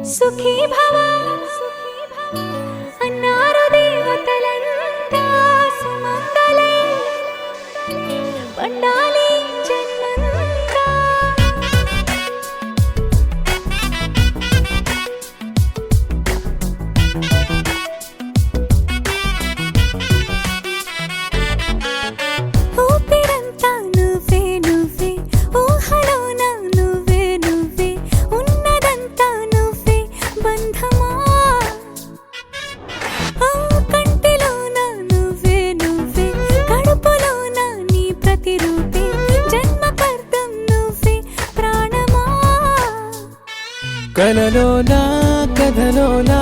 సుఖీ భవ అన్నారు దేవతలంతా సుమంగళే పండాలి జన్మంతా. ఊపిరంతా నువ్వే నువ్వే ఊహలోన నువ్వే నువ్వే ఉన్నదంతా నువ్వే బంధమా. కంటిలోన నువ్వే నువ్వే కడుపులోన నీ ప్రతిరూపే జన్మకర్తం నువ్వే ప్రాణమా. కలలోనా కథలోనా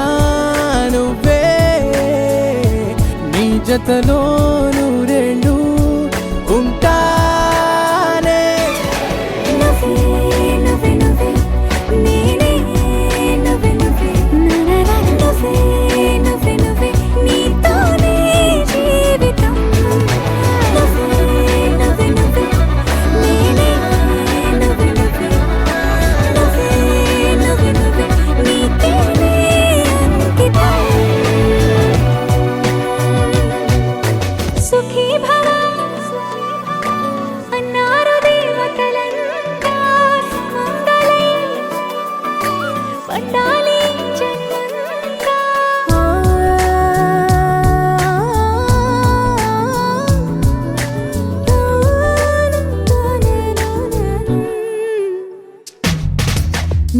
నువ్వే నీ జతలో నూరేళ్ళు ఉంటానే. నువ్వే నువ్వే నువ్వే నేనే నువ్వే నువ్వే నువ్వే నువ్వే నువ్వే నీతోనే జీవితం. నువ్వే నువ్వే నువ్వే నేనే నువ్వే నువ్వే నువ్వే నువ్వే నువ్వే నీతోనే అంకితం. సుఖీ భవ అన్నారు దేవతలంతా సుమంగళే పండాలి జన్మంతా.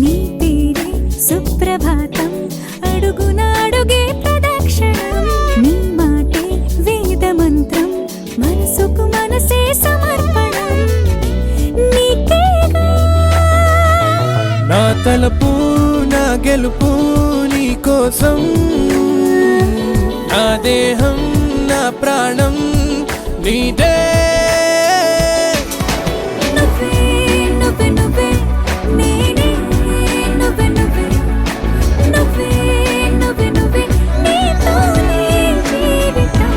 నీ పేరే సుప్రభాతం అడుగున అడుగే ప్రదక్షిణం. నీ మాటే వేదమంత్రం మనసుకు మనసే సమర్పణం. నీకేగా నా తలపు నా గెలుపు నీ కోసం, నా దేహం నా ప్రాణం నీదే. నువ్వే నువ్వే నువ్వే నేనే నువ్వే నువ్వే నువ్వే నువ్వే నువ్వే నీతోనే జీవితం.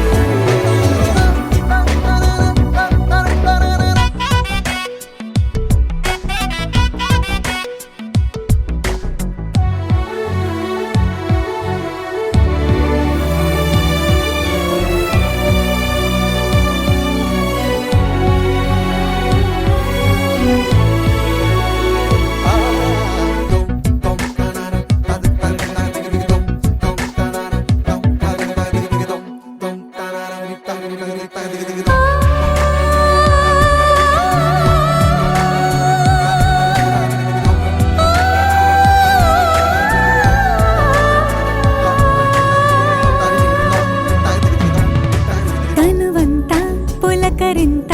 తనువంతా పులకరింత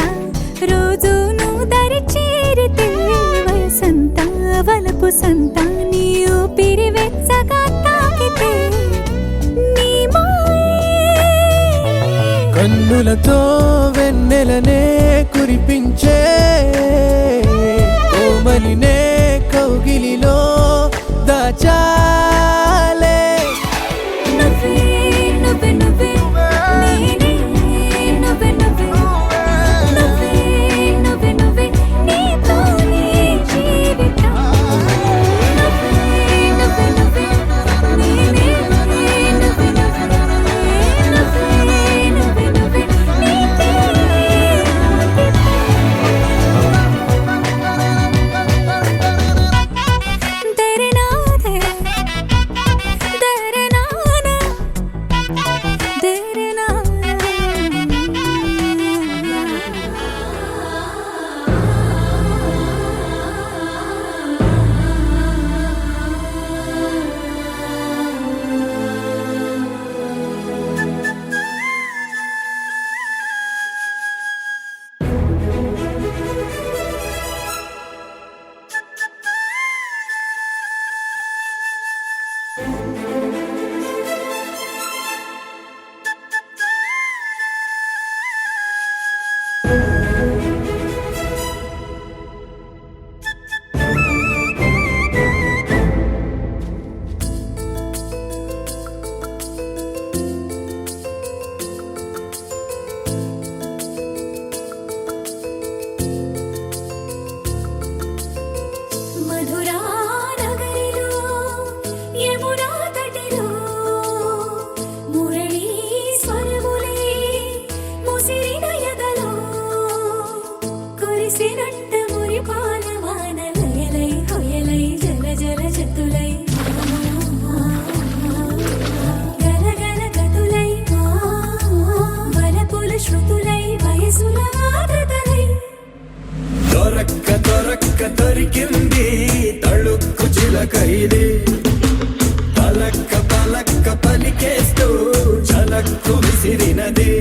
రోజు నువ్వు దరి చేరితే వయసంతా వలపు సంత నీ ఊపిరి వెచ్చగా తాకితే నీ మాయే కన్నులతో వెన్నెలనే కురిపించే కోమలినే కౌగిలిలో దాచాలే. నువ్వే నువ్వే నువ్వే నేనే నువ్వే నువ్వే నువ్వే నువ్వే నువ్వే నీతోనే జీవితం. నువ్వే నువ్వే నువ్వే నేనే నువ్వే నువ్వే నువ్వే నువ్వే నీతోనే అంకితం. తెరే నాదే కురిసినట్ట మురిపాల వానలయలై హొయలై జల జల జతులై గలగల గతులై వలపుల శృతులై వయసుల ఆర్ద్రతలై దొరక్క దొరికింది తళుక్కు చిలకైది పలక్క పలికేస్తూ చలక్కు విసిరినది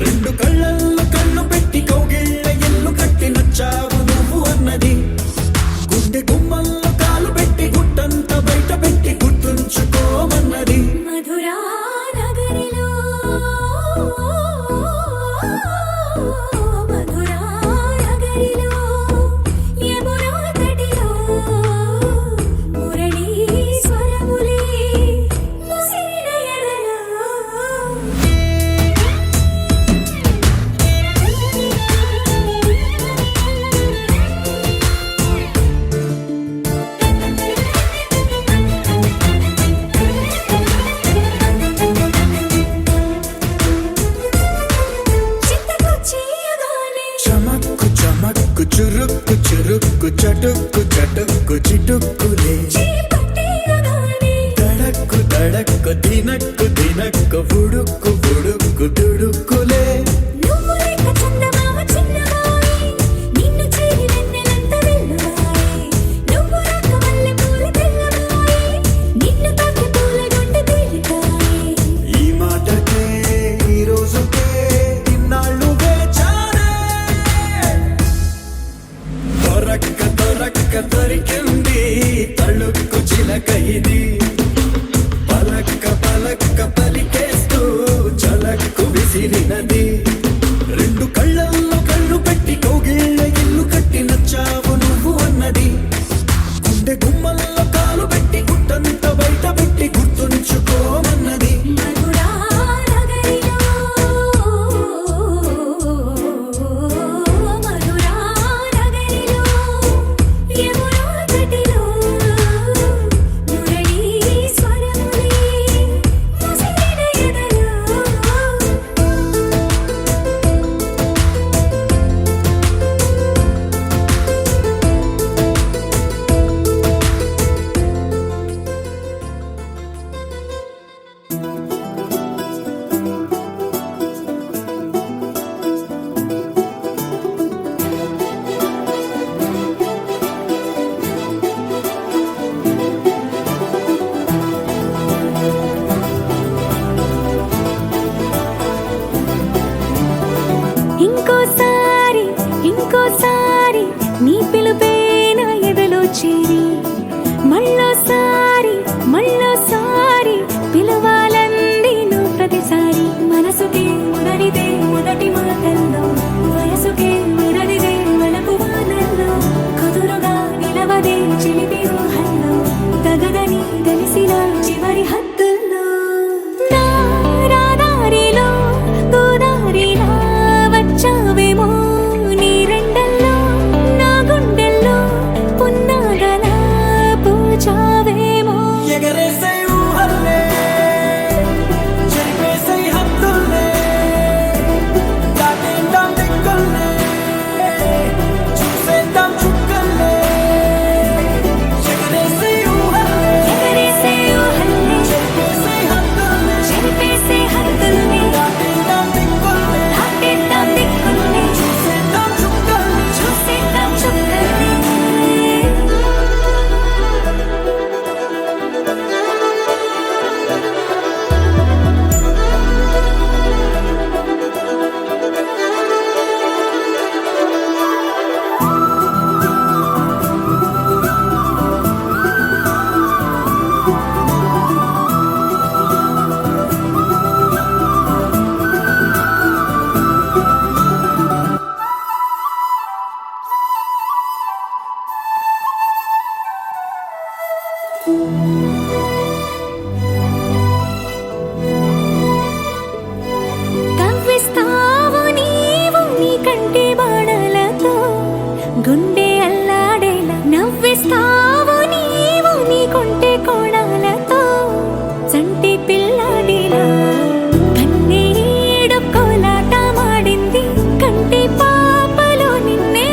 రెండు కళ్ళల్లో కళ్ళు పెట్టి కౌగిళ్ళ ఇల్లు కట్టి నచ్చావు నువ్వు అన్నది గుండె గుమ్మల్లో కాలు పెట్టి గుట్టంత బయట పెట్టి గుర్తుంచుకోమన్నది మధురా నగరిలో మధురా నగరిలో యమునా తటిలో మురళీ స్వరములే ముసిరిన ఎదలో చిత్తకొచ్చేయగానే చమక్కు చురుక్కు చటుక్కు చిటుక్కులే చేపట్టేయగానే దడక్కు దినక్కు బుడుక్కు దుడుక్కులే నువ్వు లేక చందమామ చిన్నవాయి నిన్ను చేరి వెన్నెలంత వెల్లువాయి నువ్వు రాక మల్లెపూల తెల్లవాయి నిన్ను తాకి పూల గుండె తేలికాయి ఈ మాటకే ఈ రోజుకే ఇన్నాళ్ళు వేచానే దొరక్క దొరికింది తళుక్కు చిలకైది పలక్క పలికేస్తూ చలక్కు విసిరినది రెండు కళ్ళల్లో కళ్ళు పెట్టి కౌగిళ్ళ ఇల్లు కట్టి నచ్చావు నువ్వు అన్నది గుండె గుమ్మల్లో కాలు పెట్టి గుట్టంత బయట పెట్టి గుర్తుంచుకోమన్నది మధురా నగరిలో మధురా నగరిలో యమునా తటిలో మురళీ స్వరములే ముసిరిన ఎదలో ఇంకోసారి నీ పిలుపే నా ఎదలో చేరి మళ్ళోసారి పిలవాలంది నువ్వు ప్రతిసారి మనసుకే ముదరిదే మొదటి మాటల్లో వయసుకే ముదరిదే వలపు వానల్లో కుదురుగా నిలవదే చిలిపి ఊహల్లో తగదని తెలిసిన చివరి హద్దుల్లో నా రాదారిలో గోదారిలా వచ్చావేమో నీ రెండల్లో నా గుండెల్లో పున్నాగలా పూచావేమో ఎగరేసే ఊహల్లే చెరిపేసే హద్దుల్లే దాటేద్దాం దిక్కుల్లే చూసేద్దాం చుక్కల్లే ఎగరేసే ఊహల్లే ఎగరేసే ఊహల్లే చెరిపేసే హద్దుల్లే చెరిపేసే హద్దుల్ని దాటేద్దాం దిక్కుల్లే చూసేద్దాం చుక్కల్ని చూసేద్దాం చుక్కల్లే కవ్విస్తావు నీవు నీ కంటి బాణలతో గుండె అల్లాడేలా నవ్విస్తావు నీవు నీ కొంటె కోణాలతో చంటి పిల్లాడిలా కన్నీడు కోలాట మాడింది కంటి పాపలో నిన్నే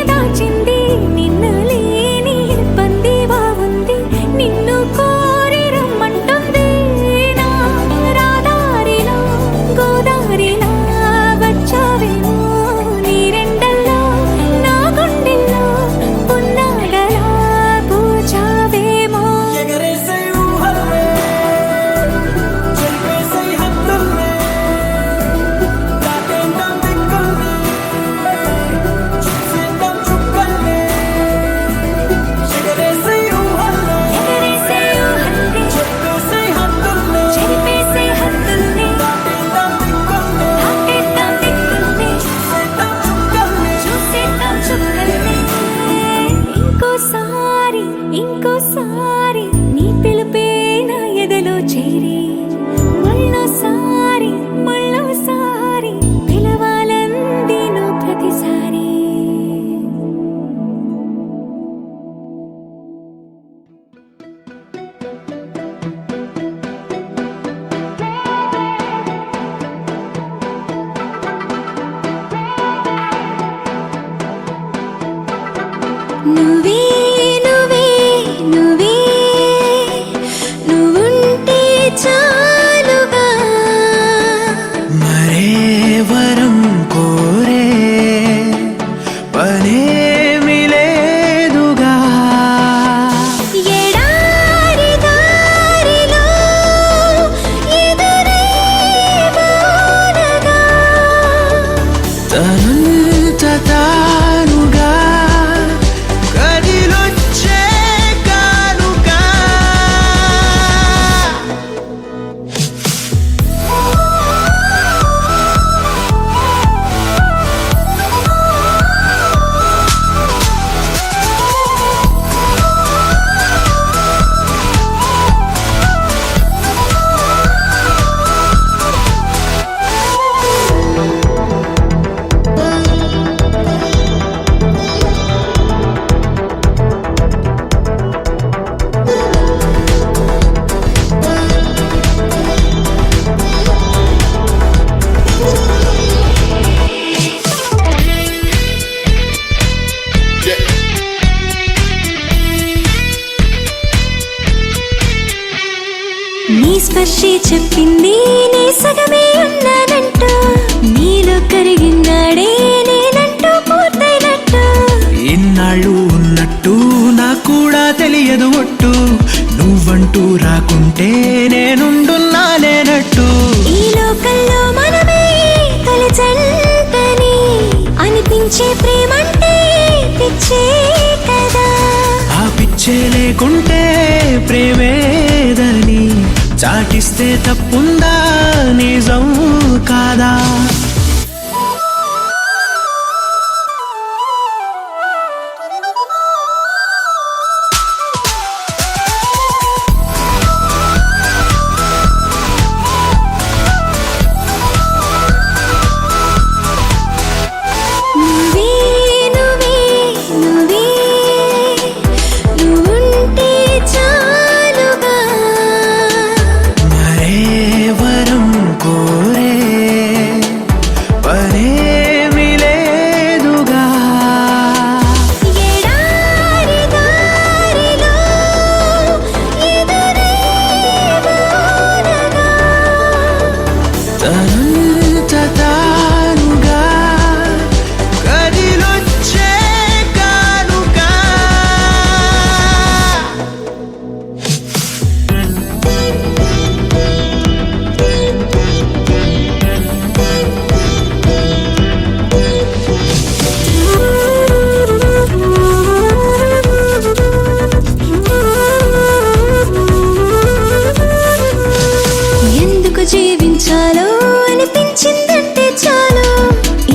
నువ్వే నువ్వే నువ్వే నువ్వుంటే చాలుగా మరే వరం కోరే పనేమి లేదుగా ఎడారి దారిలో ఎదురై వానగా తనంత తానుగా కదిలొచ్చే కానుక నీ స్పర్శే చెప్పింది నీ సగమే ఉన్నానంటూ నీలో కరిగినాడే నేనంటూ పూర్తయినట్టు ఇన్నాళ్ళు ఉన్నట్టు నాకు కూడా తెలియదు ఒట్టు నువ్వంటూ రాకుంటే నేనుండున్నా లేనట్టు ఈ లోకల్లో మనమే తొలి జంటని అనిపించే ప్రేమంటే పిచ్చే కదా ఆ పిచ్చే లేకుంటే ప్రేమేదని చాటిస్తే తప్పుందా నిజం కాదా నువ్వే నువ్వే నువ్వే నువ్వుంటే చాలుగా మరే వరం కోరే పనేమి లేదుగా ఎడారి దారిలో ఎదురై వానగా తనంత తానుగా కదిలొచ్చే కానుక ఎందుకు జీవించాలో అనిపించిందంటే చాలు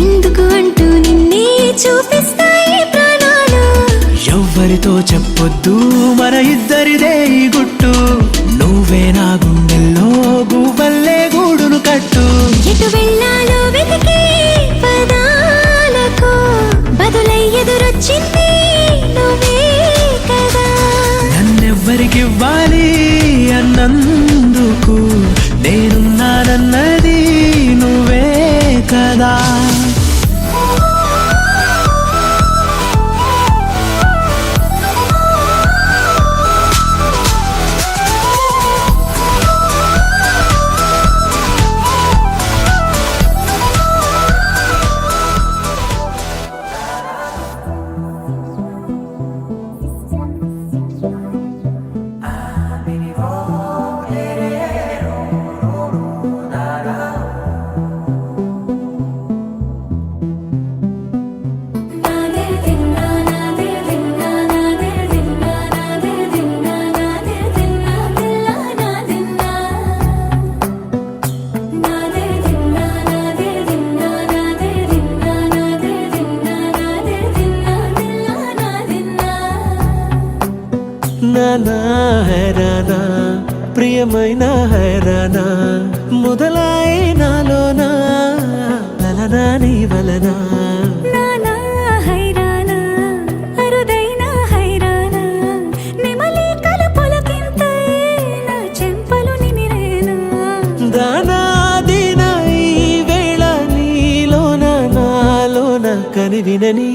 ఇందుకు అంటూ నిన్నే చూపిస్తాయి ప్రాణాలు ఎవ్వరితో చెప్పొద్దు మన ఇద్దరిదే ఈ గుట్టు నువ్వే నా గుండెల్లో గువ్వల్లే గూడును కట్టు ఎటు వెళ్ళాలో వెతికే పదాలకు బదులై ఎదురొచ్చింది నువ్వే కదా నన్నెవ్వరికివ్వాలి అన్నందుకు నేనున్నానన్నది నువ్వే కదా నానా హైరానా ప్రియమైన హైరానా మొదలై నాలోనా లలనా నీ వలనా నానా హైరానా అరుదైన హైరానా నెమలి కలుపులకింతై నా చెంపలు నిమిరేనా దానాదిన ఈ వేళ నీలోన నాలోన కనివినని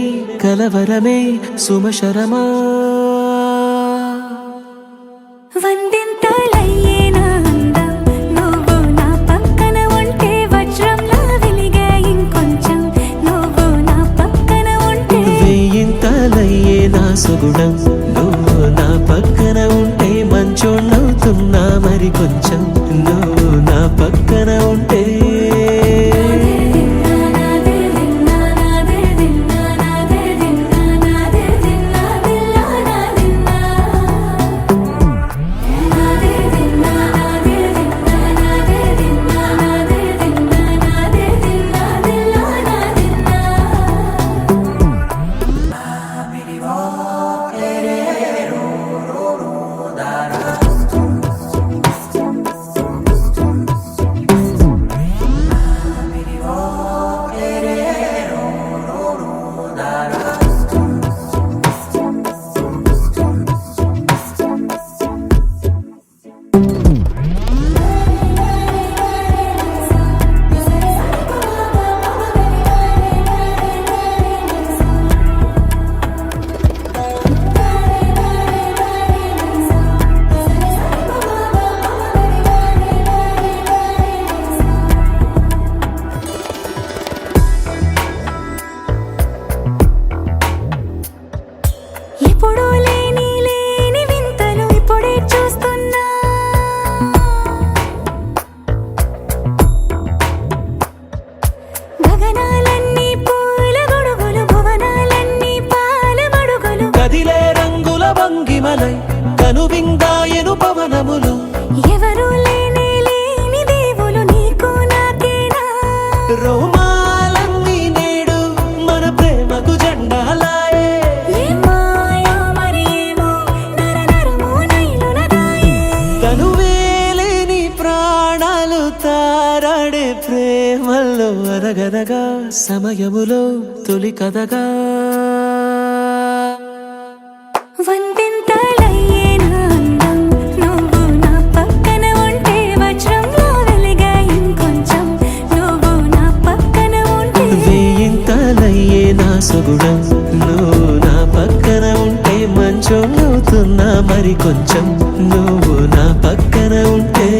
కలవరమే సుమశరమా వందింతలయ్యేనా అందం నువ్వు నా పక్కన ఉంటే వజ్రంలా వెలిగే ఇంకొంచెం నువ్వు నా పక్కన ఉంటే వెయ్యింతలయ్యే నా సుగుణం నువ్వు నా పక్కన ఉంటే మంచోళ్ళవుతున్నా మరి కొంచెం నువ్వు నా పక్కన ఉంటే ఎప్పుడూ లేని లేని వింతలు ఇప్పుడే చూస్తున్నా గగనాలన్నీ పూల గొడుగులు భువనాలన్నీ పాల మడుగులు కదిలే రంగుల భంగిమలై కనువిందాయను పవనములు ఎవరు లేని లేని దేవులు నీకు నాకేనా రోమాలన్నీ నేడు మన ప్రేమకు జెండాలాయే ఏమాయో మరి ఏమో నరనరమో నైలునదాయే కనువేలేని ప్రాణాలు తారాడే ప్రేమల్లో అనగనగా సమయములో తొలి కథగా వందింతలయ్యేనా అందం నువ్వు నా పక్కన ఉంటే వజ్రంలా వెలిగే ఇంకొంచెం నువ్వు నా పక్కన ఉంటే వెయ్యింతలయ్యే నా సుగుణం నువ్వు నా పక్కన ఉంటే మంచోళ్ళవుతున్నా మరి కొంచెం నువ్వు నా పక్కన ఉంటే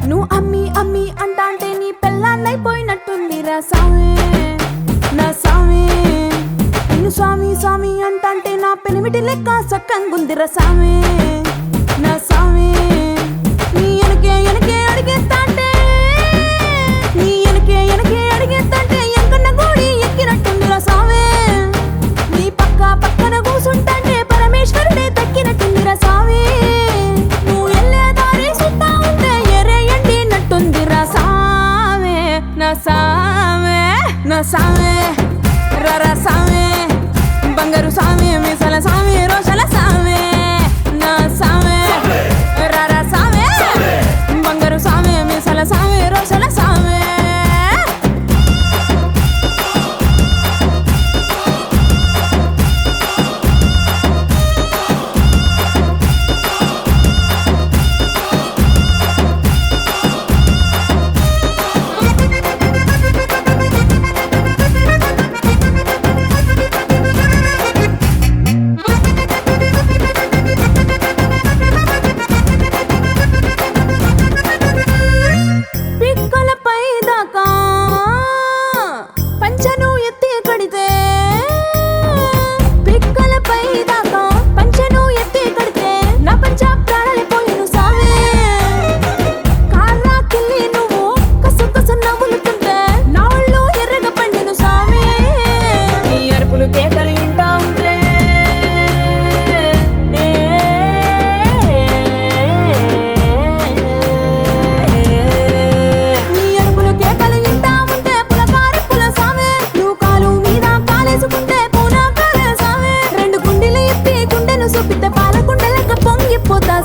నువ్వు అమ్మి అమ్మి అంటాంటే నీ పెళ్ళాన్నైపోయినట్టుంది రా సామి నా సామి నిన్ను స్వామి స్వామి అంటాంటే నా పెనిమిటి లెక్క సక్కంగుంది రా సామి నా సామి నీ ఎనకే ఎనకే అడిగేస్తాంటే నీ ఎనకే ఎనకే అడిగేస్తాంటే ఎంకన్న గోడి ఎక్కినట్టుంది రా సామి నీ పక్క పక్కన కూసుంటాంటే పరమేశ్వరుడే దక్కినట్టుంది రా సామి నువ్వు ఎల్లే దారి సుత్తా ఉంటే ఎరే ఎండినట్టుంది రా సామే నా సామే నా సామే రరా సామే బంగారు సామే మీసల సామే రోషల సామే నా సామే రరా సామే బంగారు సామే మీసల సామే రోషల సామే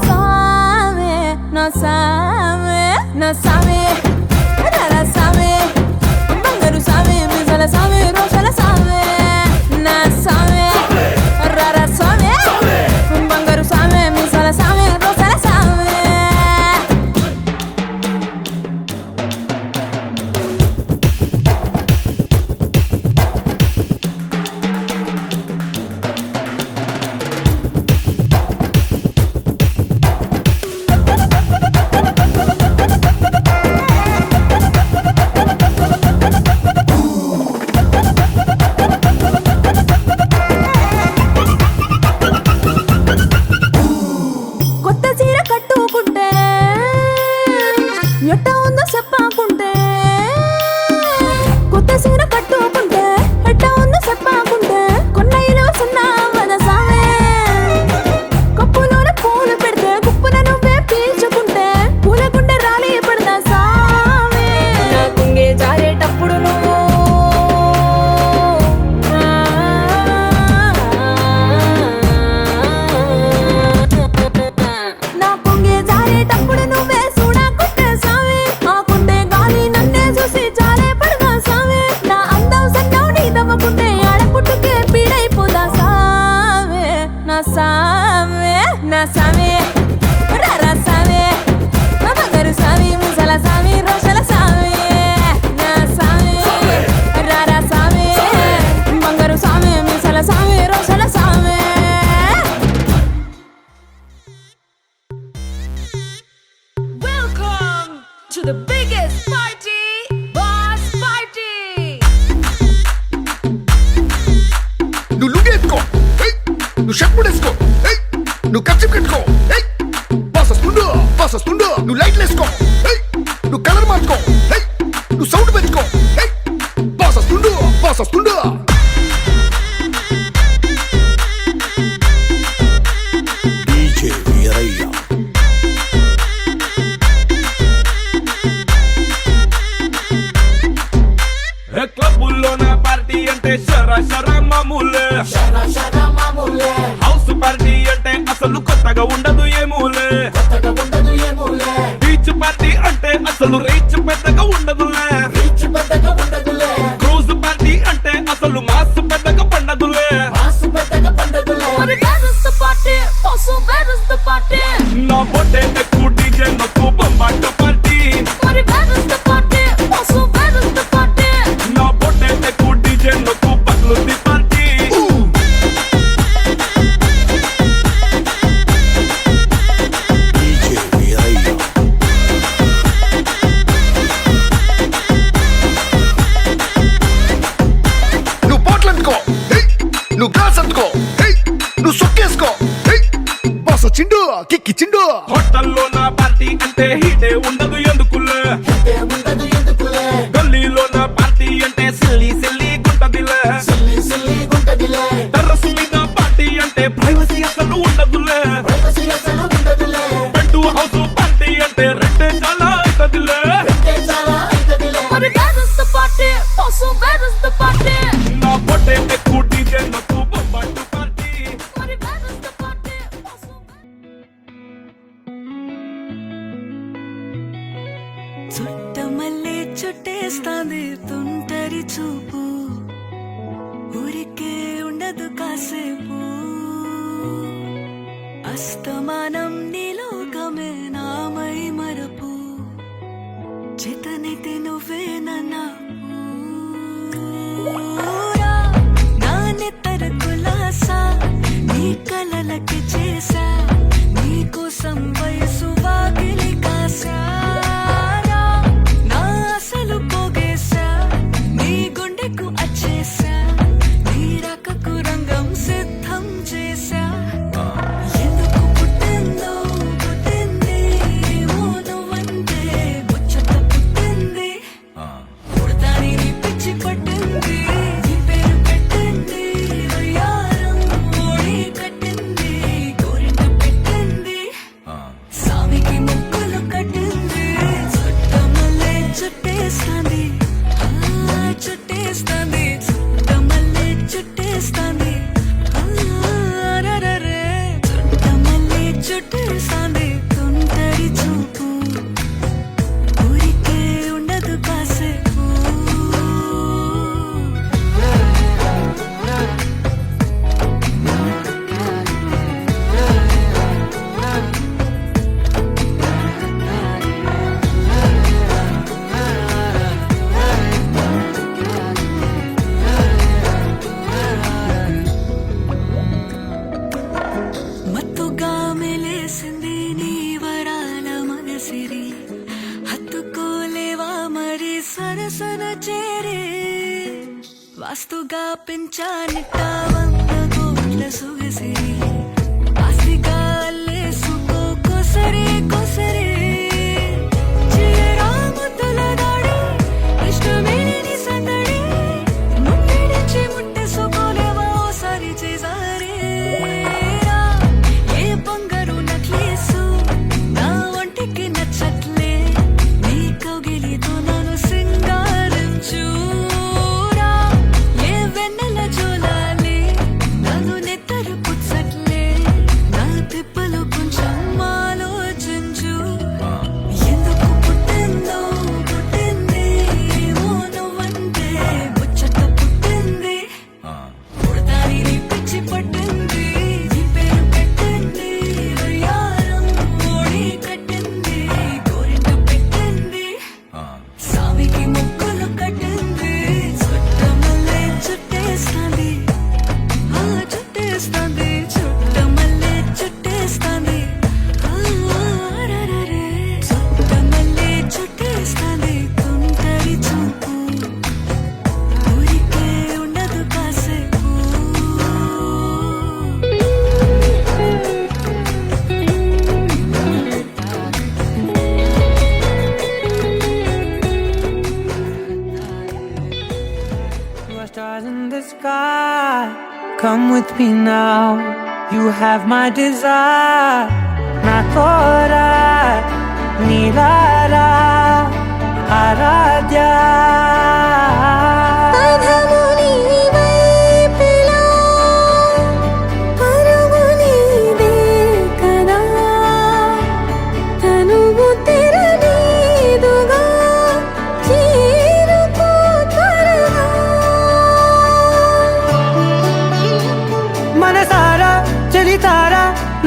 సామే నా సామే నా సామే రర సామే బంగారు సామే మిసల సామే రోషల సామే నా సామే రర సామే బంగారు సామే మిసల సామే రోషల సామే కొత్త చీర కట్టుకుంటే ఎట్ట ఉందో చెప్పాకుంటే కొత్త చీర కట్టుకుంటే ఎట్ట ఉందో చెప్పాకుంటే కొన్న ఇలువ సున్నా వదసామే కప్పులోన పూలు పెడితే కుప్పున నువ్వే పీల్చుకుంటే పూల గుండె రాలి పడదా సామే నా కుంగే జారేటప్పుడు నువ్వు నా పొంగే జారేటప్పుడు నువ్వే చూడకుంటే సామే ఆకుంటే గాలి నన్నే చూసి జారే పడదా సామే నా అందం సన్నం నీ దవ్వకుంటే ఆడపుట్టుకే పీడైపోదా సామే నా సామే నా సామే రర సామే నా బంగారు సామి ముసల సామి రోషల సామే నా సామే రర సామే బంగారు సామి ముసల సామి రోషల సామే Welcome to the biggest party, Boss Party. నువ్వు లుగేసుకో నువ్వు షర్ట్ ముడేసుకో నువ్వు కచ్చి పెట్టుకో బాస్ వస్తుండు నువ్వు లైట్లు వేసుకో నువ్వు కలర్ మార్చుకో నువ్వు సౌండ్ పెంచుకో బాస్ వస్తుండు DJ వీరయ్య క్లబ్బుల్లో నా పార్టీ అంటే షరా మామూలే హౌస్ పార్టీ అంటే అసలు కొత్తగా ఉండదు ఏమూలే బీచ్ పార్టీ అంటే అసలు రీచ్ పెద్దగా ఉండదులే క్రూజ్ పార్టీ అంటే అసలు మాస్ పెద్దగా పండదులే మరి where is the party? Also where is the party? నా బొట్టే ఎక్కువ డీజే నొక్కు బొమ్మాట పార్టీ మరి where is the party? Also where is the party? నా బొట్టే ఎక్కువ డీజే నొక్కు పగ్లుది పార్టీ DJ వీరయ్య నువ్వు బాటిల్ అందుకో నువ్వు గ్లాస్ అందుకో నువ్వు సొక్కేసుకో బాస్ వచ్చిండు కిక్కిచ్చిండు హోటల్లో నా పార్టీ అంటే హీటే ఉండదు ఎందుకులే గల్లీలో నా పార్టీ అంటే సిల్లి గుంటదిలే టెర్రస్ మీద పార్టీ అంటే ప్రైవసీ అసలు ఉండదులే బెడ్ హౌస్ పార్టీ అంటే రెండే చాలా అవుతదిలే మరి where is the party? Also where is the party? నా పొట్టే ఎక్కువ డీజే నొక్కు బొమ్మాటు పార్టీ మరి where is the party? Also Chuttamalle చుట్టేస్తాంది తుంటరి చూపు ఊరికే ఉండదు కాసేపు అస్తమానం నీలోకమే నామై మరపు చేతనైతే నువ్వే నన్నా నా నెత్తర కులాసా నీ కలలకి చేసా నీ కోసం వయసు వాకిలి కాసారా నా అసలు పోగేసా నీ గుండెకు అచ్చేసా నీ రక వాస్తుగా పెంచానిట్ట 100 కోట్ల సొగసిరి ఆస్తిగా అల్లేసుకో కోసరే కోసరే చిరరాముతుల దాడి ఇష్టమేని సందడి ముట్టిడిచి ముట్టేసుకోలేవా ఓసారి చేసారే ఏ బంగారు నక్లేసు నా ఒంటికి నచ్చట్లే నీ కౌగిలితో నన్ను సింగారించు Stars in the sky, come with me now. You have my desire. Na tora, nilara, aradya.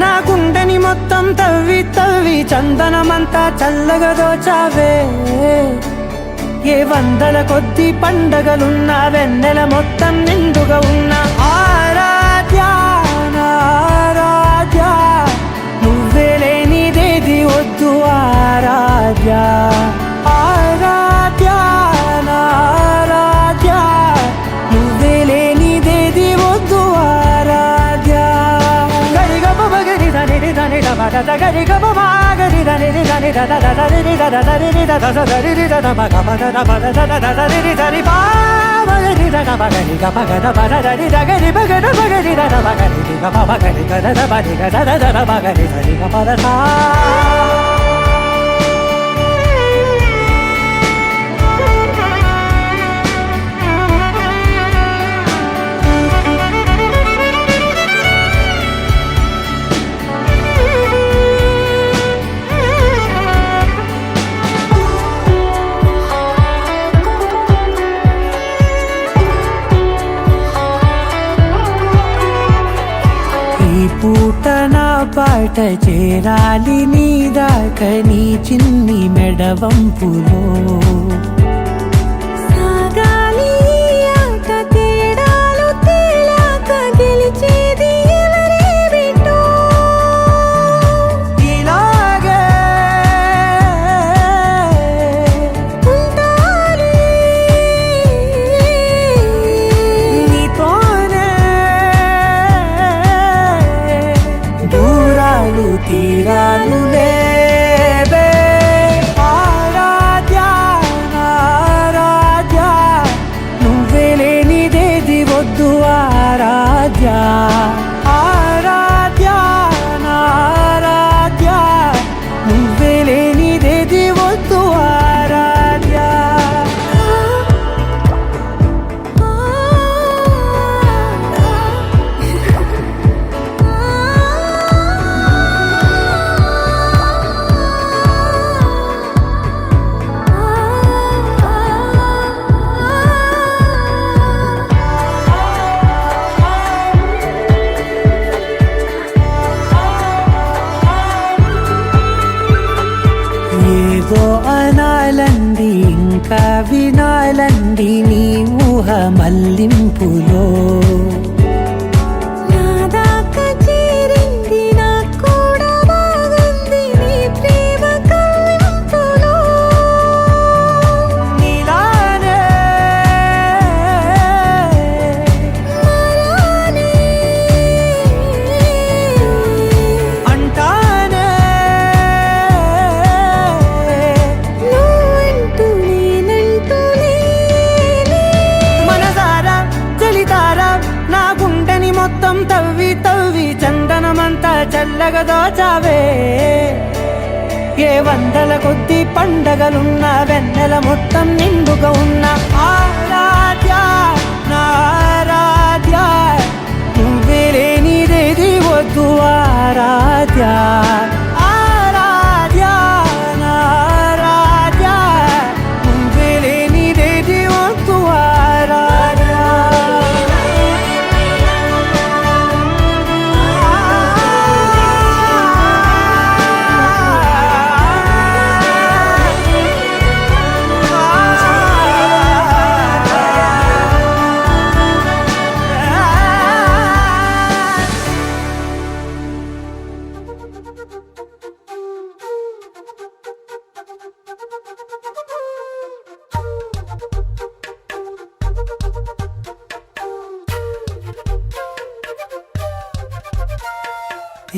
నా గుండెని మొత్తం తవ్వి తవ్వి చందనమంతా చల్లగా దోచావే ఏ వందల కొద్ది పండగలున్న వెన్నెల మొత్తం నిండుగా ఉన్న ఆరాధ్య ఆరాధ్య నువ్వే లేనిదేది వద్దు ఆరాధ్య ఆరాధ్య ఆరాధ్య నువ్వే లేనిదేది వద్దు ఆరాధ్య గరి గమ గరి దని దని ద ద ద రి ద ద రి ద ద ద రి ద ద మ గ మ ద ద మ ద ద ద ద రి ద రి పా మ రి ద ద మ గ రి గ ప గ ద ప ద ద రి ద గ రి ప గ ద ప గ రి ద ద మ గ రి గ ప మ గ రి గ ద ద మ రి గ ద ద ద మ గ రి ద రి గ ప ద సా పూట నా పాట చేరాలి నీ దాకా నీ చిన్ని మెడవంపులో సాగాలి ఆట తేడాలు తేలాక గెలిచేది ఎవరే బిడ్డో ఇలాగే ఉంటాలి నీతోనే దూరాలు తీరాలు లేవే ఆరాధ్య ఆరాధ్య నువ్వే లేనిదేది వద్దు ఆరాధ్య ఆరాధ్య ఆరాధ్య నువ్వే లేనిదేది వద్దు ఆరాధ్య ఏదో అనాలండి ఇంకా వినాలండి నీ ఊహ మల్లింపులో నా దాకా చేరింది నాకు కూడా బాగుంది నీ ప్రేమ కవ్వింపులో నీలానే మెల్లగా దోచావే ఏ వందల కొద్ది పండగలున్న వెన్నెల మొత్తం నిండుగా ఉన్న ఆరాధ్య నా ఆరాధ్య నువ్వే లేనిదేది వద్దు ఆరాధ్య ఆరాధ్య నా ఆరాధ్య నువ్వే లేనిదేది వద్దు ఆరాధ్య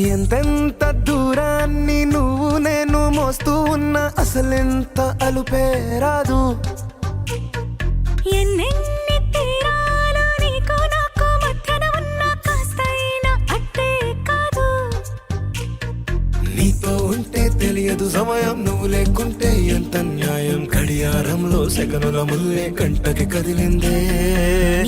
ఎంతెంత దూరాన్ని నువ్వు నేను మోస్తూ ఉన్నా అసలెంత అలుపే రాదు. ఎన్నెన్ని తీరాలు నీకు నాకు మధ్యన ఉన్న కాస్తైనా అట్టే కాదు. నీతో ఉంటే తెలియదు సమయం, నువ్వు లేకుంటే ఎంత న్యాయం. గడియారంలో సెకనుల ముల్లే గంటకి కదిలిందే.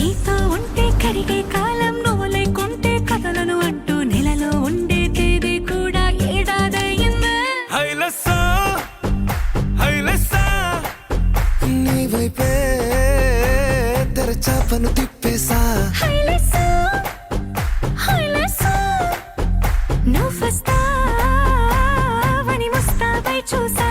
నీతో ఉంటే కరిగే కాలం, నువ్వు లేకుంటే కథలను అంటూ నెలలో ఉండే తేదీ కూడా ఏడాదయ్యిందే. హైలెస్సా హైలెస్సా నీ వైపే తెరచాపను తిప్పేసా. హైలెస్సా, హైలెస్సా, నువ్వొస్తావని ముస్తాబై చూసా.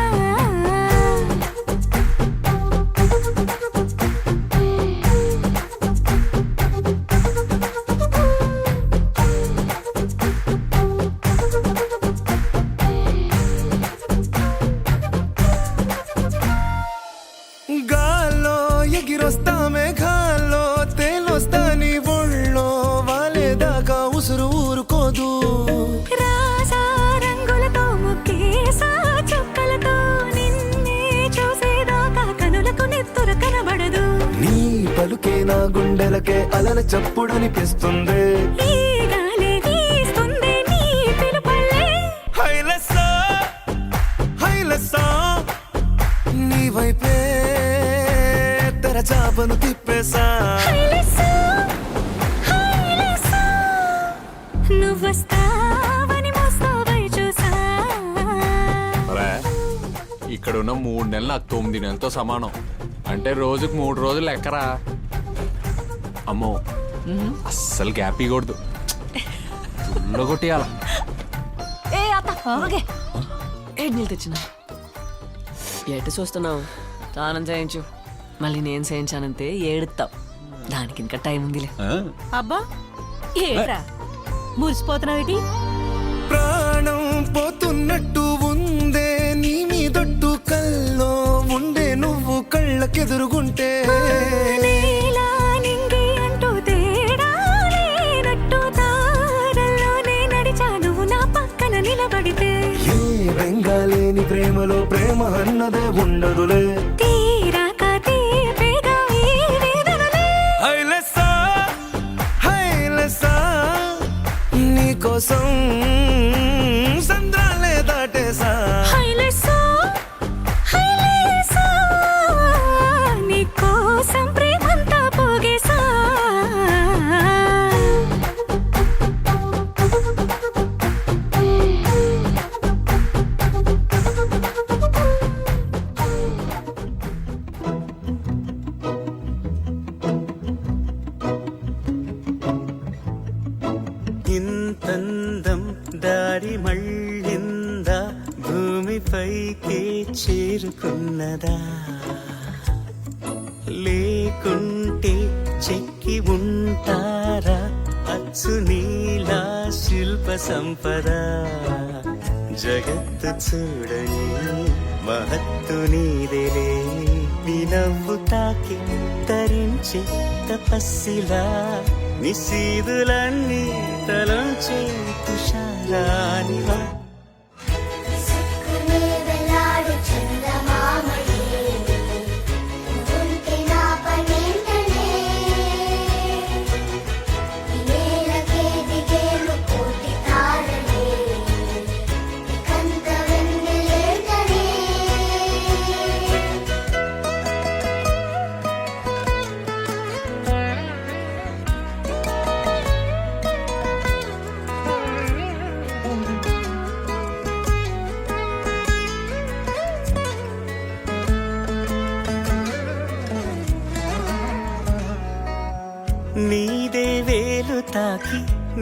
గాల్లో ఎగిరొస్తా మేఘాల్లో తేలొస్తా నీ ఒళ్ళో వాలేదాకా ఉసురు ఊరుకోదు. రాజా రంగులతో ముక్కేసా చుక్కలతో నిన్నే చూసేదాకా కనులకు నెత్తుర కనబడదు. నీ పలుకే నా గుండెలకే అలల చప్పుడనిపిస్తుంది. ఈ గాలి వీస్తుంది నీ పిలుపల్లే. హైలెస్సా హైలెస్సా నీ వైపే తెరచాపను తిప్పేసా. హైలెస్సా, హైలెస్సా, నువ్వొస్తావని మోస్తావై చూసా. ఇక్కడున్న 3 నెలలు నాకు 9 నెలలతో సమానం. అంటే రోజుకు 3 రోజులు లెక్కరా. అమ్మో అస్సలు గ్యాప్ ఇవ్వకూడదు, ఫుల్గా కొట్టేయాల. ఏ అత్త ఆగే ఏడు నీళ్ళు తెచ్చిన ఎటు చూస్తున్నావు? స్నానం చేయించు, మళ్ళీ నేను చేయించానంతే ఏడుతావు. దానికి ఇంకా టైం ఉందిలే. అబ్బా ఏట్రా మురిసిపోతున్నావేటి? ప్రాణం పోతున్నట్టు ఉందే నీ మీదొట్టు కల్లో ఉండే నువ్వు కళ్ళకెదురుగుంటే. నేలా నింగి అంటూ తేడా లేనట్టు తారల్లోనే నడిచా నువ్వు నా పక్కన నిలబడితే. ఏ బెంగాలేని ప్రేమలో ప్రేమ అన్నదే ఉండదులే. తీరాక తీపిగా ఈ వేదనలే. హైలెస్సా హైలెస్సా నీకోసం సంద్రాలే దాటేసా. హైలెస్సా, హైలెస్సా, నీకోసం ప్రేమంతా పోగేసా. ఇంతందం దారి మళ్ళిందా, భూమిపైకే చేరుకున్నదా. లేకుంటే చెక్కి ఉంటారా అచ్చు నీలా శిల్ప సంపద. జగత్తు చూడని మహత్తు నీదేలే. నీ నవ్వు తాకి తరించే తపస్సిలా నిశీదులన్నీ తలంచే తుషారానివా.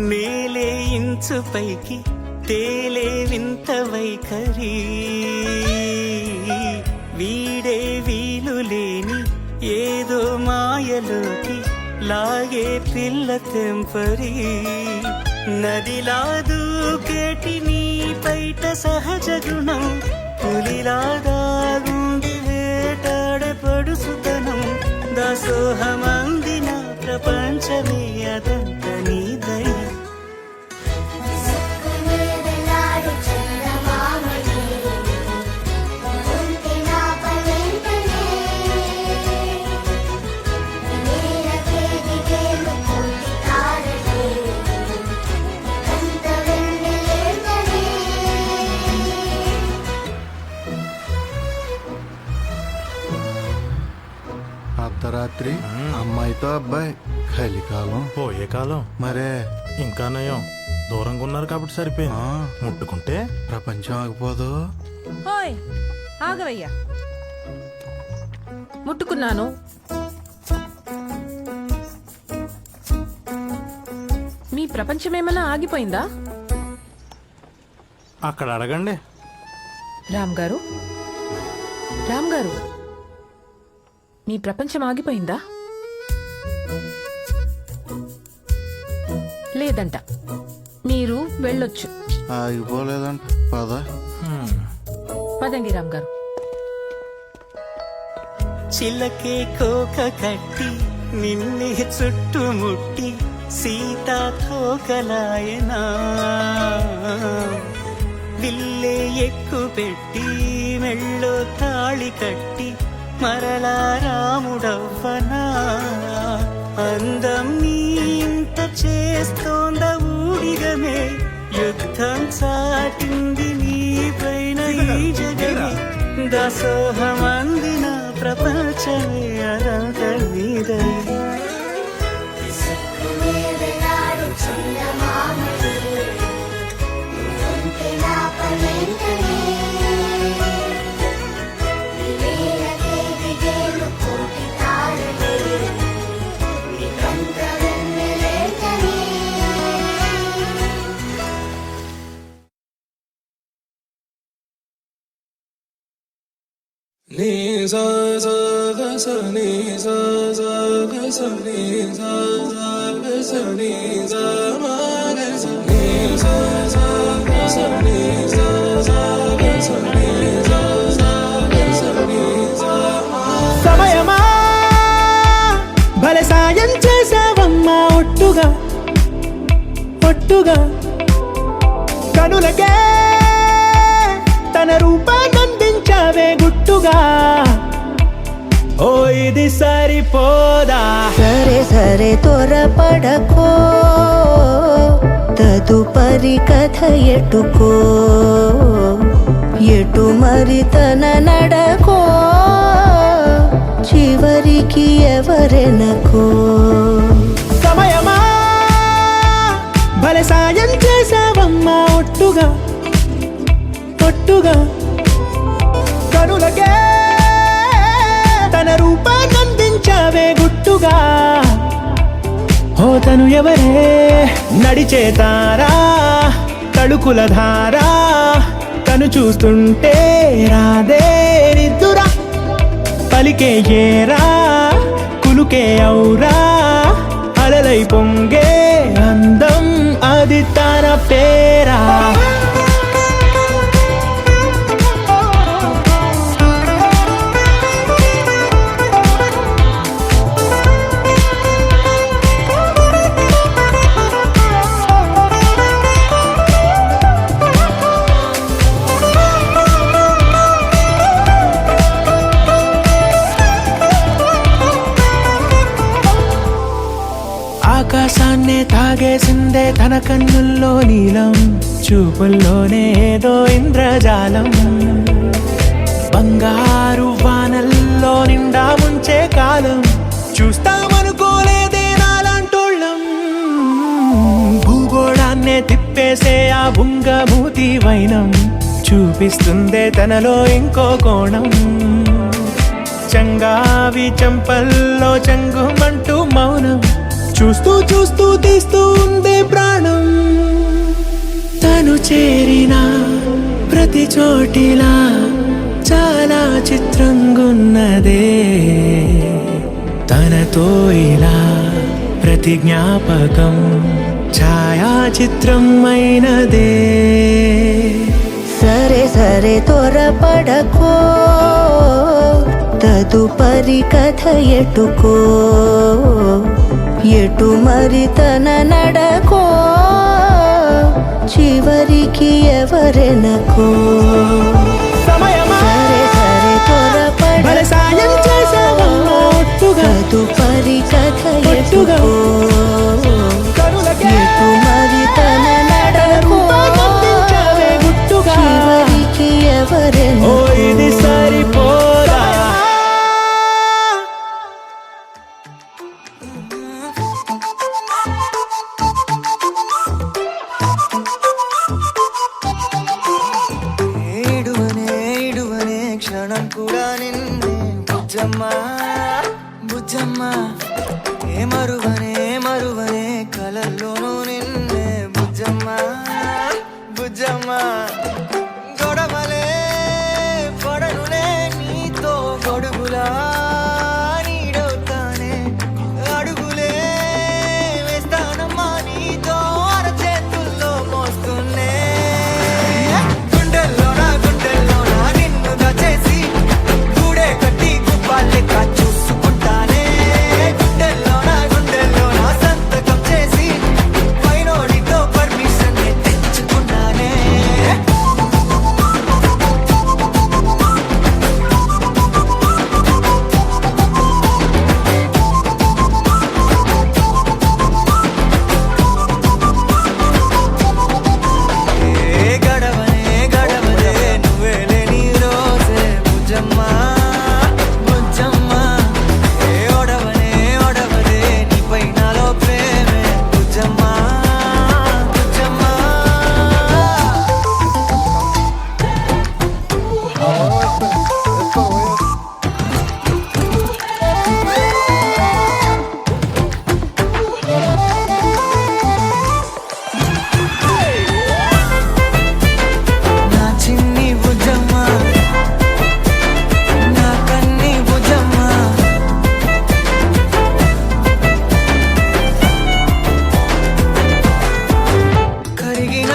నేలే ఇంచు పైకి తేలే వింత వైఖరి వీడే వీలు లేని ఏదో మాయలోకి లాగే పిల్ల తెంపరి నదిలా దూకేటి నీ బయట సహజ గుణం పులిలాగా గుండి వేటాడే పడుసుతనం దాసోహమందిన ప్రపంచమే అదంత నీ దయ అర్ధరాత్రి అమ్మాయితో అబ్బాయి కలికాలం పోయే కాలం మరే ఇంకా నయం దూరంగా ఉన్నారు కాబట్టి సరిపోయింది ముట్టుకుంటే ప్రపంచం ఆగిపోదు. హోయ్ ఆగవయ్యా, ముట్టుకున్నాను. మీ ప్రపంచం ఏమైనా ఆగిపోయిందా? అక్కడ అడగండి. రామ్ గారు, రామ్ గారు, మీ ప్రపంచం ఆగిపోయిందా? లేదంట. మీరు వెళ్ళొచ్చు. ఆగిపోలేదంట. పద పదండి రామ్ గారు. చిలకే కోక కట్టి నిన్నే చుట్టుముట్టి సీతా తోకలాయనా విల్లే ఎక్కు పెట్టి మెళ్ళో తాళి కట్టి మరలా రాముడవ్వనా అందం నీ ఇంత చేస్తోంద ఊడిగమే యుద్ధం సాటింది నీ పైన ఈ జగమే దాసోహమందిన ప్రపంచమే అదంత నీదై నీ సా సా గ స నీ సా సా గ స నీ సా సా గ స నీ సా మా గ స నీ సా సా గ స నీ సా సా గ స నీ సా సా గ స నీ సా మా. సమయమా భలే సాయం చేసావమ్మా ఒట్టుగా ఒట్టుగా కనులకే తన రూపాన్నందించావే గుట్టుగా ఓ ఇది సరిపోదా సరే సరే త్వరపడకో తదుపరి కథ ఎటుకో ఎటు మరి తన నడకో చివరికి ఎవరెనకో సమయమా భలే సాయం చేసావమ్మా ఒట్టుగా ఒట్టుగా కనులకే తన రూపాన్నందించావే గుట్టుగా ఓ తను ఎవరే నడిచే తారా తళుకుల ధారా తను చూస్తుంటే రాదే నిద్దురా పలికే ఏరా కులుకే ఔరా అలలై పొంగే అందం అది తన పేరా ఆకాశాన్నే తాగేసిందే తన కన్నుల్లో నీలం చూపుల్లోనే ఏదో ఇంద్రజాలం బంగారు వానల్లో నిండా ముంచే కాలం చూస్తామనుకోలేదే నాలాంటోళ్ళం భూగోళాన్నే తిప్పేసే ఆ బుంగమూతి వైనం చూపిస్తుందే తనలో ఇంకో కోణం చంగావి చంపల్లో చంగుమంటూ మౌనం చూస్తూ చూస్తూ తీస్తూ ఉందే ప్రాణం. తను చేరిన ప్రతి చోటిలా చాలా చిత్రంగున్నదే. తనతో ఇలా ప్రతి జ్ఞాపకం ఛాయాచిత్రం అయినదే. సరే సరే త్వరపడకో, తదుపరి కథ ఎటుకో, ఎటు మరి తన నడకో, చివరికి ఎవరెనకో. సరే సరే త్వరపడకో, తదుపరి కథ ఎటుకో, ఎటు మరి తన నడకో, చివరికి ఎవరెనకో. ఇది సరిపోదా? ఇడువనే క్షణం కూడా నిన్నే బుజ్జమ్మా బుజ్జమ్మా. ఏ మరువనే కలల్లోనూ నిన్నే బుజ్జమ్మా బుజ్జమ్మా. గొడవలే పడనులే నీతో గొడుగులా నీడవుతానే. అడుగులే వేస్తానమ్మా నీతో అరచేతుల్లో మోస్తున్నే. గుండెల్లోనా నిన్ను దచేసి గూడే కట్టి గుప్పాలెక్క చూసుకుంటానే. గుండెల్లోనా సంతకం చేసి పైనోడితో పర్మిషన్ తెచ్చుకున్నానే. గడవనే నువ్వే లేని రోజే బుజ్జమ్మా బుజ్జమ్మా. ఓడవనే నీపై నాలో ప్రేమే బుజ్జమ్మా బుజ్జమ్మా. నా చిన్ని బుజ్జమ్మా, నా కన్ని బుజ్జమ్మా. కరిగిన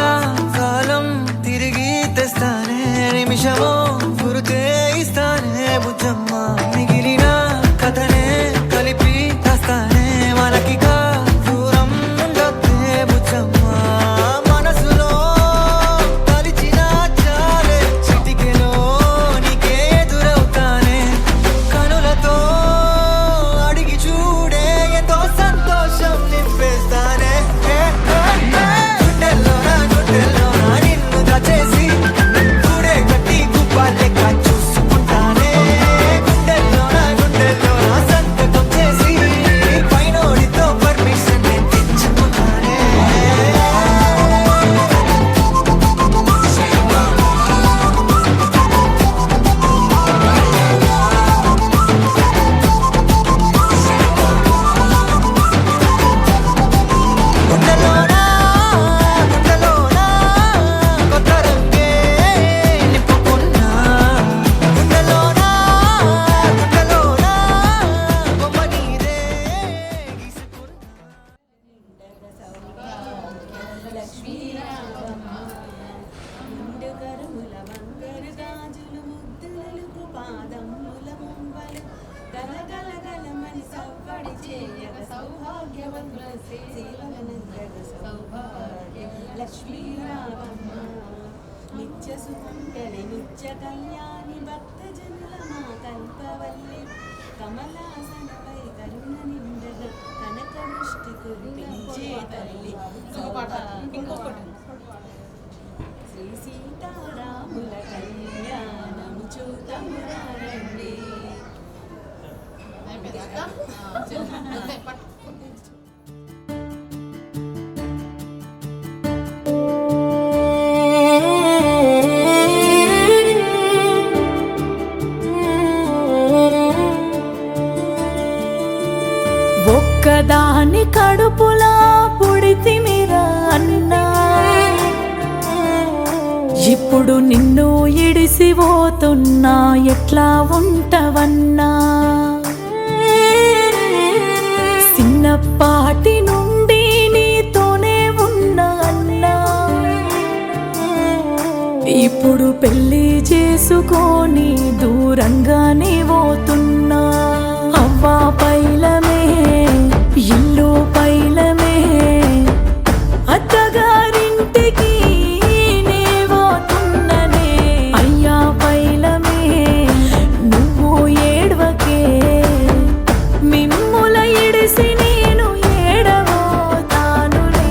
కాలం తిరిగి తెస్తానే. నిమిషమో గురుతే ఇస్తానే బుజ్జమ్మా. మిగిలిన కథనే కలిపి రాస్తానే. మనకిగా దూరం ఉండొద్దే బుజ్జమ్మా. మనసులో తలిచిన చాలే చిటికెలో నీకే ఎదురవుతానే. కనులతో అడిగి చూడే ఎంతో సంతోషం నింపేస్తానే. గుండెల్లోనా నిన్ను దచేసి గూడే కట్టి గుప్పాలెక్క చూసుకుంటానే. గుండెల్లోనా సంతకం చేసి పైనోడితో పర్మిషన్ తెచ్చుకున్నానే. గుండెల్లోనా కొత్త రంగే నింపుకున్నా. గుండెల్లోనా బొమ్మ నీదే గీసుకున్నా. నిత్య సుమంగళి నిత్య కళ్యాణి భక్త జనుల మా కల్పవల్లి కమలాసనపై కరుణ నిండగా కనక వృష్టి కురిపించే తల్లి ఇంకొకటి శ్రీ సీతారాముల కళ్యాణము చూతమురారండి. ఒక్కదాని కడుపులా పుడితిమిరా అన్నా ఇప్పుడు నిన్ను ఇడిసిపోతున్నా ఎట్లా ఉంటవన్నా చిన్నపాటి నుండి నీతోనే ఉన్నా అన్నా ఇప్పుడు పెళ్లి చేసుకొని దూరంగానే పోతున్నా అవ్వా పైలమే ఇల్లు పైలమే అత్తగారింటికి నే పోతున్ననే అయ్యా పైలమే నువ్వు ఏడవకే మిమ్ముల ఇడిసి నేను ఏడవోతానులే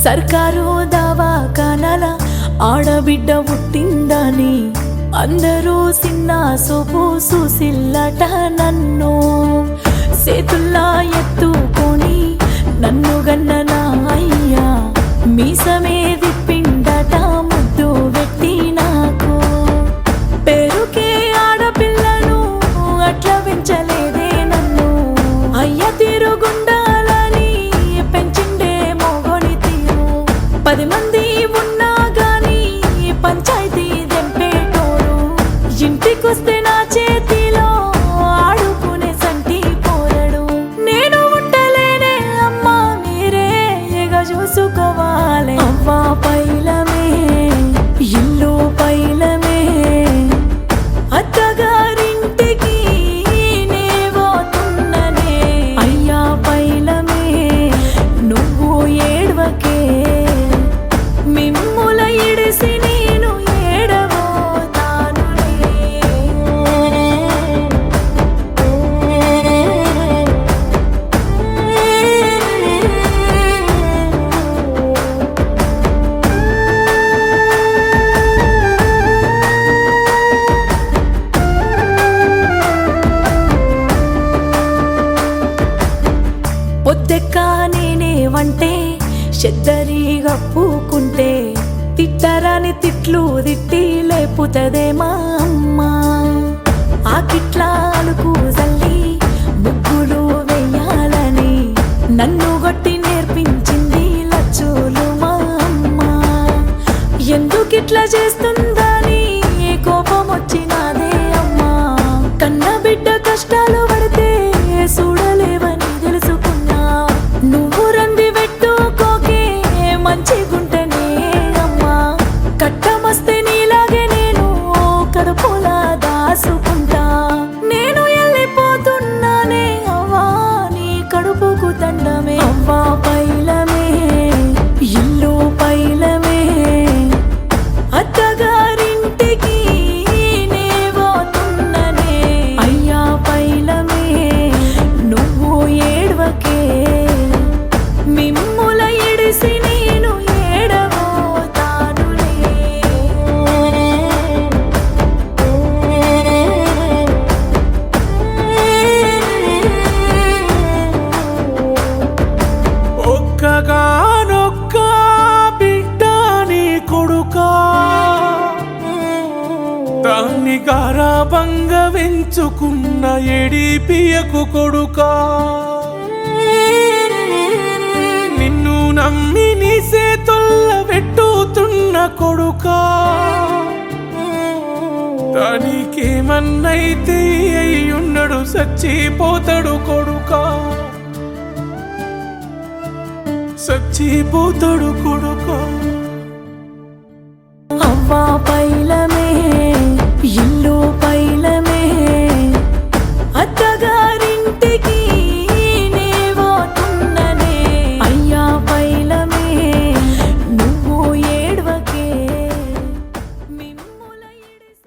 సర్కారు దవాఖానల ఆడబిడ్డ పుట్టిందని అందరూ సిన్న సోపు సుసిల్లట నన్ను చేతుల్లా ఎత్తుకొని నన్ను గన్న నా అయ్యా మీసమే దిప్పిండట ముద్దు పెట్టి నాకు పేరుకే ఆడపిల్లను అట్లా పెంచలేదే నన్ను అయ్య తీరుగుండాలని పెంచిండే మోగోని తీరు 10 మంది ఉన్నా గాని పంచాయతీ దెంపేటోడు ఇంటికొస్తే నా చేతిలో ఆడుకునే సంటి పోరడు నేను ఉండలేనే అమ్మా మీరే ఎగ చూసుకోవాలి అవ్వా పైలమే ఇల్లు పైలమే అత్తగారింటికి నే పోతున్ననే అయ్యా పైలమే నువ్వు ఏడవకే మిమ్ముల ఇడిసి నేను ఏడవోతానులే పొద్దెక్క నేనే వంటే చెద్దరి గప్పుకుంటే తిట్టరాని తిట్లు తిట్టి లేపుతదే మా అమ్మ ఆకిట్లాలకు జల్లి ముగ్గులు వెయ్యాలని నన్ను గొట్టి నేర్పించింది లచ్చులు మా అమ్మ ఎందుకిట్లా చేస్తుందని కోపం వచ్చినాదే అమ్మా కన్న బిడ్డ కష్టాలు పడితే చూడలేవని తెలుసుకున్నా నువ్వు రంది పెట్టుకోకే మంచిగుంటనే అమ్మా కట్టమస్తే నీలాగే నేను కడుపులా దాసుకుంటా నేను వెళ్ళిపోతున్నానే అవ్వా నీ కడుపుకు దండమే అవ్వా పైలమే ఇల్లు పైలమే అత్తగారింటికి నే పోతున్ననే అయ్యా పైలమే నువ్వు ఏడవకే మిమ్ముల ఇడిసి నేను ఏడవోతానులే ఒక్కగానొక్క బిడ్డ నీ కొడుకా దాన్ని గారాబంగా వెంచుకున్న ఎడిపియకు కొడుకా నిన్ను నమ్మి నీ సేతుల్ల పెట్టుతున్న కొడుకా దానికేమన్నైతే అయ్యున్నడు చచ్చిపోతాడు కొడుకా చచ్చిపోతాడు కొడుకా అవ్వా పైల